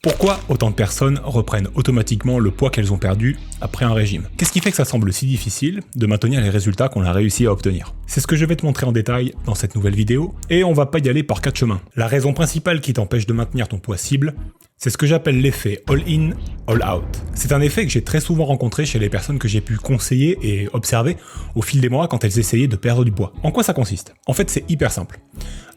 Pourquoi autant de personnes reprennent automatiquement le poids qu'elles ont perdu après un régime? Qu'est-ce qui fait que ça semble si difficile de maintenir les résultats qu'on a réussi à obtenir? C'est ce que je vais te montrer en détail dans cette nouvelle vidéo, et on va pas y aller par 4 chemins. La raison principale qui t'empêche de maintenir ton poids cible, c'est ce que j'appelle l'effet all-in, all-out. C'est un effet que j'ai très souvent rencontré chez les personnes que j'ai pu conseiller et observer au fil des mois quand elles essayaient de perdre du poids. En quoi ça consiste? En fait, c'est hyper simple.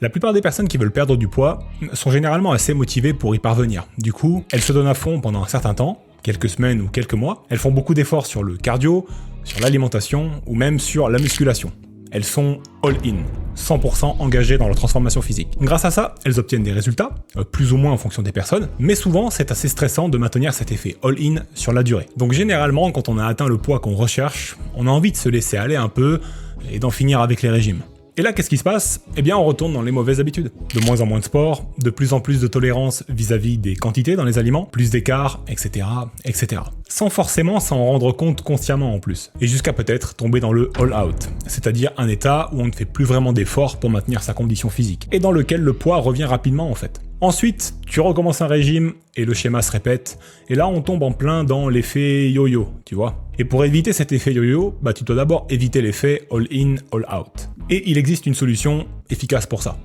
La plupart des personnes qui veulent perdre du poids sont généralement assez motivées pour y parvenir. Du coup, elles se donnent à fond pendant un certain temps, quelques semaines ou quelques mois. Elles font beaucoup d'efforts sur le cardio, sur l'alimentation ou même sur la musculation. Elles sont all-in, 100% engagées dans leur transformation physique. Grâce à ça, elles obtiennent des résultats, plus ou moins en fonction des personnes, mais souvent c'est assez stressant de maintenir cet effet all-in sur la durée. Donc généralement, quand on a atteint le poids qu'on recherche, on a envie de se laisser aller un peu et d'en finir avec les régimes. Et là, qu'est-ce qui se passe? Eh bien, on retourne dans les mauvaises habitudes. De moins en moins de sport, de plus en plus de tolérance vis-à-vis des quantités dans les aliments, plus d'écart, etc., etc. Sans forcément s'en rendre compte consciemment en plus. Et jusqu'à peut-être tomber dans le all-out, c'est-à-dire un état où on ne fait plus vraiment d'efforts pour maintenir sa condition physique, et dans lequel le poids revient rapidement en fait. Ensuite, tu recommences un régime et le schéma se répète, et là on tombe en plein dans l'effet yo-yo, tu vois. Et pour éviter cet effet yo-yo, tu dois d'abord éviter l'effet all-in, all-out. Et il existe une solution efficace pour ça.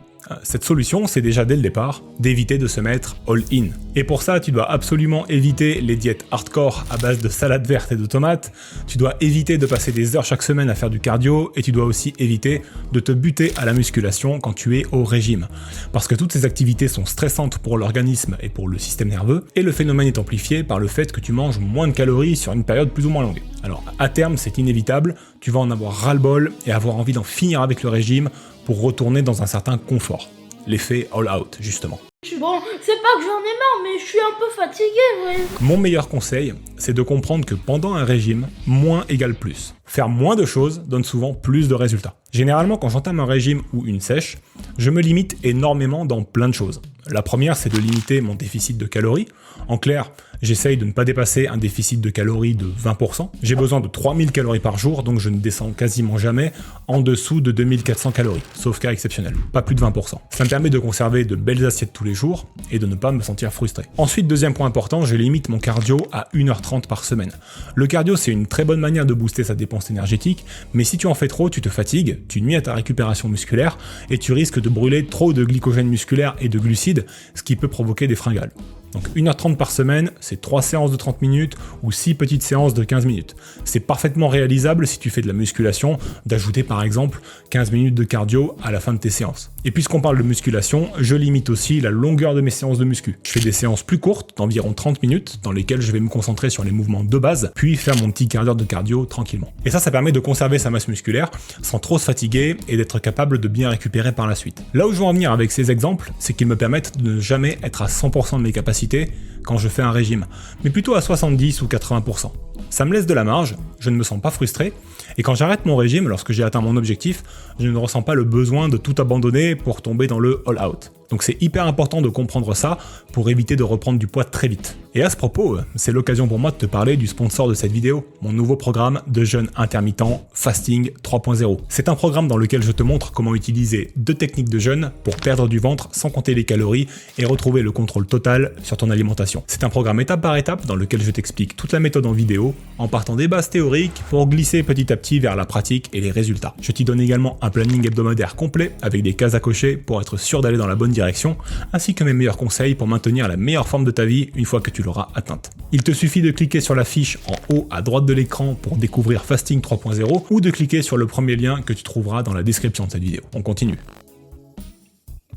Cette solution, c'est déjà dès le départ d'éviter de se mettre all-in. Et pour ça, tu dois absolument éviter les diètes hardcore à base de salade verte et de tomates, tu dois éviter de passer des heures chaque semaine à faire du cardio, et tu dois aussi éviter de te buter à la musculation quand tu es au régime. Parce que toutes ces activités sont stressantes pour l'organisme et pour le système nerveux, et le phénomène est amplifié par le fait que tu manges moins de calories sur une période plus ou moins longue. Alors à terme, c'est inévitable, tu vas en avoir ras-le-bol et avoir envie d'en finir avec le régime pour retourner dans un certain confort. L'effet all-out, justement. Bon, c'est pas que j'en ai marre, mais je suis un peu fatigué, ouais. Mon meilleur conseil, c'est de comprendre que pendant un régime, moins égale plus. Faire moins de choses donne souvent plus de résultats. Généralement, quand j'entame un régime ou une sèche, je me limite énormément dans plein de choses. La première, c'est de limiter mon déficit de calories. En clair, j'essaye de ne pas dépasser un déficit de calories de 20%. J'ai besoin de 3000 calories par jour, donc je ne descends quasiment jamais en dessous de 2400 calories, sauf cas exceptionnel, pas plus de 20%. Ça me permet de conserver de belles assiettes tous les jours et de ne pas me sentir frustré. Ensuite, deuxième point important, je limite mon cardio à 1h30 par semaine. Le cardio, c'est une très bonne manière de booster sa dépense énergétique, mais si tu en fais trop, tu te fatigues, tu nuis à ta récupération musculaire et tu risques de brûler trop de glycogène musculaire et de glucides, ce qui peut provoquer des fringales. Donc 1h30 par semaine, c'est 3 séances de 30 minutes ou 6 petites séances de 15 minutes. C'est parfaitement réalisable si tu fais de la musculation, d'ajouter par exemple 15 minutes de cardio à la fin de tes séances. Et puisqu'on parle de musculation, je limite aussi la longueur de mes séances de muscu. Je fais des séances plus courtes, d'environ 30 minutes, dans lesquelles je vais me concentrer sur les mouvements de base, puis faire mon petit quart d'heure de cardio tranquillement. Et ça permet de conserver sa masse musculaire sans trop se fatiguer et d'être capable de bien récupérer par la suite. Là où je veux en venir avec ces exemples, c'est qu'ils me permettent de ne jamais être à 100% de mes capacités quand je fais un régime, mais plutôt à 70 ou 80%. Ça me laisse de la marge, je ne me sens pas frustré, et quand j'arrête mon régime, lorsque j'ai atteint mon objectif, je ne ressens pas le besoin de tout abandonner pour tomber dans le all-out. Donc c'est hyper important de comprendre ça pour éviter de reprendre du poids très vite. Et à ce propos, c'est l'occasion pour moi de te parler du sponsor de cette vidéo, mon nouveau programme de jeûne intermittent Fasting 3.0. C'est un programme dans lequel je te montre comment utiliser 2 techniques de jeûne pour perdre du ventre sans compter les calories et retrouver le contrôle total sur ton alimentation. C'est un programme étape par étape dans lequel je t'explique toute la méthode en vidéo en partant des bases théoriques pour glisser petit à petit vers la pratique et les résultats. Je t'y donne également un planning hebdomadaire complet avec des cases à cocher pour être sûr d'aller dans la bonne direction, ainsi que mes meilleurs conseils pour maintenir la meilleure forme de ta vie une fois que tu l'auras atteinte. Il te suffit de cliquer sur la fiche en haut à droite de l'écran pour découvrir Fasting 3.0 ou de cliquer sur le premier lien que tu trouveras dans la description de cette vidéo. On continue.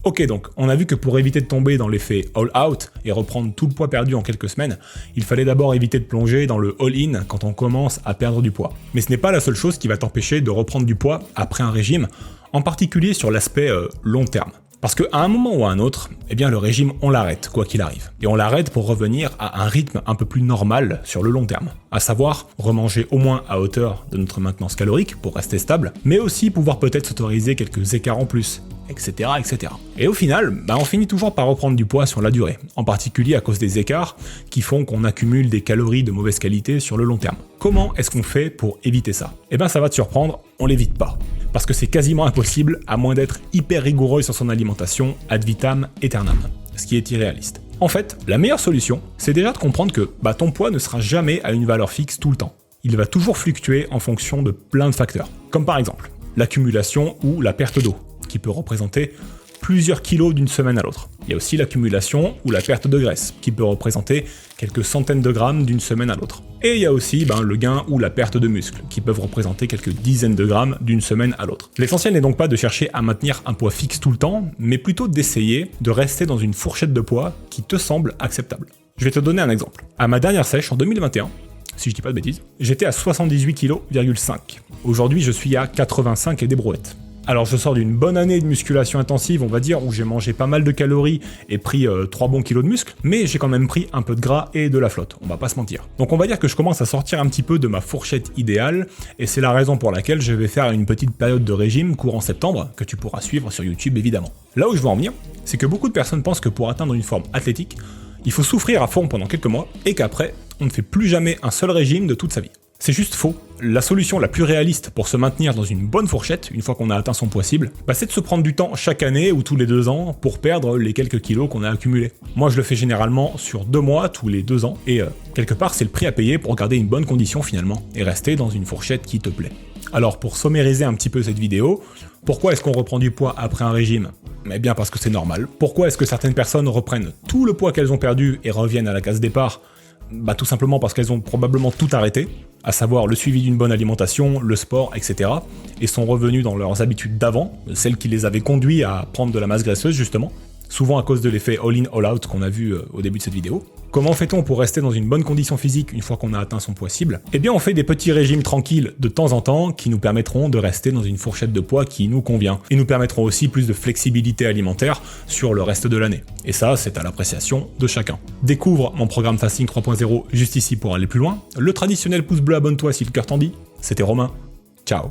Ok, donc on a vu que pour éviter de tomber dans l'effet all-out et reprendre tout le poids perdu en quelques semaines, il fallait d'abord éviter de plonger dans le all-in quand on commence à perdre du poids. Mais ce n'est pas la seule chose qui va t'empêcher de reprendre du poids après un régime, en particulier sur l'aspect long terme. Parce qu'à un moment ou à un autre, eh bien le régime on l'arrête, quoi qu'il arrive. Et on l'arrête pour revenir à un rythme un peu plus normal sur le long terme. À savoir, remanger au moins à hauteur de notre maintenance calorique pour rester stable, mais aussi pouvoir peut-être s'autoriser quelques écarts en plus, etc. etc. Et au final, on finit toujours par reprendre du poids sur la durée, en particulier à cause des écarts qui font qu'on accumule des calories de mauvaise qualité sur le long terme. Comment est-ce qu'on fait pour éviter ça? Eh bien ça va te surprendre, on l'évite pas. Parce que c'est quasiment impossible à moins d'être hyper rigoureux sur son alimentation ad vitam aeternam, ce qui est irréaliste. En fait, la meilleure solution, c'est déjà de comprendre que ton poids ne sera jamais à une valeur fixe tout le temps. Il va toujours fluctuer en fonction de plein de facteurs, comme par exemple l'accumulation ou la perte d'eau, qui peut représenter plusieurs kilos d'une semaine à l'autre. Il y a aussi l'accumulation ou la perte de graisse, qui peut représenter quelques centaines de grammes d'une semaine à l'autre. Et il y a aussi le gain ou la perte de muscles, qui peuvent représenter quelques dizaines de grammes d'une semaine à l'autre. L'essentiel n'est donc pas de chercher à maintenir un poids fixe tout le temps, mais plutôt d'essayer de rester dans une fourchette de poids qui te semble acceptable. Je vais te donner un exemple. À ma dernière sèche en 2021, si je dis pas de bêtises, j'étais à 78,5 kg. Aujourd'hui, je suis à 85 et des brouettes. Alors je sors d'une bonne année de musculation intensive, on va dire, où j'ai mangé pas mal de calories et pris 3 bons kilos de muscles, mais j'ai quand même pris un peu de gras et de la flotte, on va pas se mentir. Donc on va dire que je commence à sortir un petit peu de ma fourchette idéale, et c'est la raison pour laquelle je vais faire une petite période de régime courant septembre, que tu pourras suivre sur YouTube évidemment. Là où je veux en venir, c'est que beaucoup de personnes pensent que pour atteindre une forme athlétique, il faut souffrir à fond pendant quelques mois, et qu'après, on ne fait plus jamais un seul régime de toute sa vie. C'est juste faux. La solution la plus réaliste pour se maintenir dans une bonne fourchette, une fois qu'on a atteint son poids cible, c'est de se prendre du temps chaque année ou tous les 2 ans pour perdre les quelques kilos qu'on a accumulés. Moi je le fais généralement sur 2 mois tous les 2 ans, et quelque part c'est le prix à payer pour garder une bonne condition finalement, et rester dans une fourchette qui te plaît. Alors pour sommariser un petit peu cette vidéo, pourquoi est-ce qu'on reprend du poids après un régime ? Eh bien parce que c'est normal. Pourquoi est-ce que certaines personnes reprennent tout le poids qu'elles ont perdu et reviennent à la case départ ? Tout simplement parce qu'elles ont probablement tout arrêté, à savoir le suivi d'une bonne alimentation, le sport, etc. et sont revenues dans leurs habitudes d'avant, celles qui les avaient conduits à prendre de la masse graisseuse justement, souvent à cause de l'effet all-in, all-out qu'on a vu au début de cette vidéo. Comment fait-on pour rester dans une bonne condition physique une fois qu'on a atteint son poids cible ? Eh bien on fait des petits régimes tranquilles de temps en temps qui nous permettront de rester dans une fourchette de poids qui nous convient, et nous permettront aussi plus de flexibilité alimentaire sur le reste de l'année. Et ça, c'est à l'appréciation de chacun. Découvre mon programme Fasting 3.0 juste ici pour aller plus loin. Le traditionnel pouce bleu, abonne-toi si le cœur t'en dit. C'était Romain. Ciao.